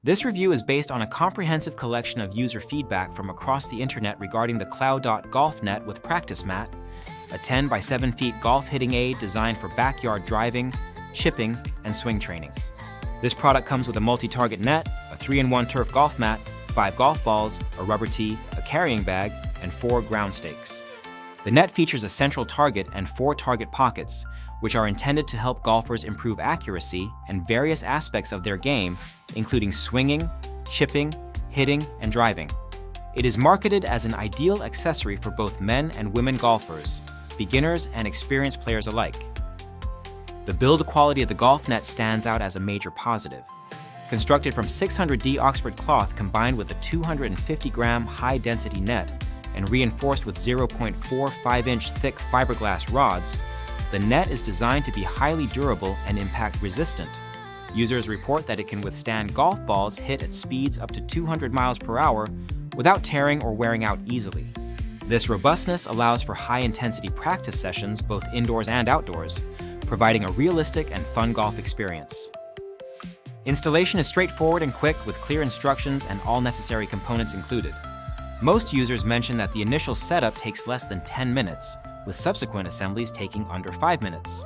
This review is based on a comprehensive collection of user feedback from across the internet regarding the KLAODOT Golf Net with Practice Mat, a 10 by 7 feet golf hitting aid designed for backyard driving, chipping, and swing training. This product comes with a multi-target net, a 3-in-1 turf golf mat, 5 golf balls, a rubber tee, a carrying bag, and 4 ground stakes. The net features a central target and 4 target pockets, which are intended to help golfers improve accuracy and various aspects of their game, including swinging, chipping, hitting, and driving. It is marketed as an ideal accessory for both men and women golfers, beginners and experienced players alike. The build quality of the golf net stands out as a major positive. Constructed from 600D Oxford cloth combined with a 250-gram high-density net and reinforced with 0.45-inch thick fiberglass rods, the net is designed to be highly durable and impact-resistant. Users report that it can withstand golf balls hit at speeds up to 200 miles per hour without tearing or wearing out easily. This robustness allows for high-intensity practice sessions both indoors and outdoors, providing a realistic and fun golf experience. Installation is straightforward and quick with clear instructions and all necessary components included. Most users mention that the initial setup takes less than 10 minutes, with subsequent assemblies taking under 5 minutes.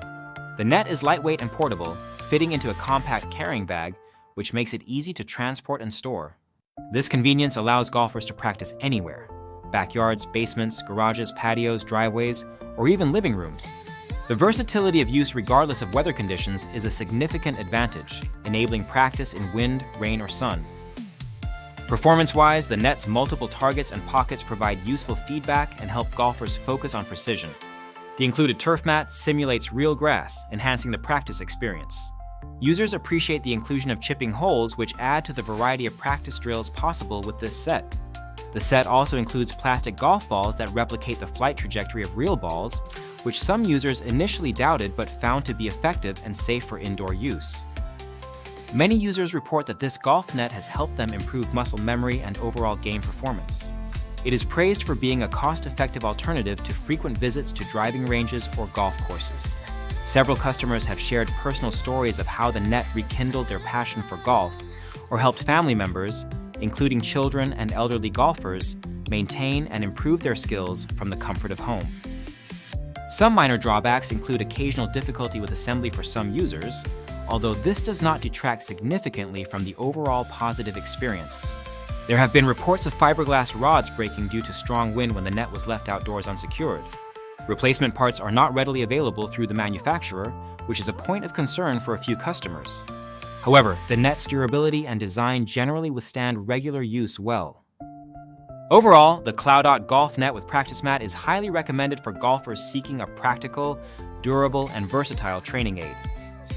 The net is lightweight and portable, fitting into a compact carrying bag, which makes it easy to transport and store. This convenience allows golfers to practice anywhere: backyards, basements, garages, patios, driveways, or even living rooms. The versatility of use regardless of weather conditions is a significant advantage, enabling practice in wind, rain, or sun. Performance-wise, the net's multiple targets and pockets provide useful feedback and help golfers focus on precision. The included turf mat simulates real grass, enhancing the practice experience. Users appreciate the inclusion of chipping holes, which add to the variety of practice drills possible with this set. The set also includes plastic golf balls that replicate the flight trajectory of real balls, which some users initially doubted but found to be effective and safe for indoor use. Many users report that this golf net has helped them improve muscle memory and overall game performance. It is praised for being a cost-effective alternative to frequent visits to driving ranges or golf courses. Several customers have shared personal stories of how the net rekindled their passion for golf or helped family members, including children and elderly golfers, maintain and improve their skills from the comfort of home. Some minor drawbacks include occasional difficulty with assembly for some users, although this does not detract significantly from the overall positive experience. There have been reports of fiberglass rods breaking due to strong wind when the net was left outdoors unsecured. Replacement parts are not readily available through the manufacturer, which is a point of concern for a few customers. However, the net's durability and design generally withstand regular use well. Overall, the KLAODOT Golf Net with Practice Mat is highly recommended for golfers seeking a practical, durable, and versatile training aid.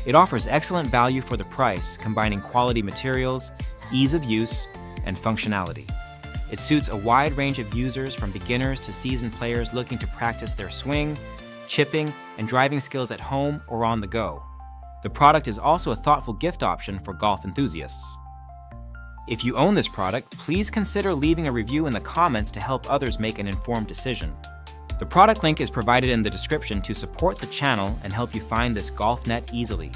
It offers excellent value for the price, combining quality materials, ease of use, and functionality. It suits a wide range of users from beginners to seasoned players looking to practice their swing, chipping, and driving skills at home or on the go. The product is also a thoughtful gift option for golf enthusiasts. If you own this product, please consider leaving a review in the comments to help others make an informed decision. The product link is provided in the description to support the channel and help you find this golf net easily.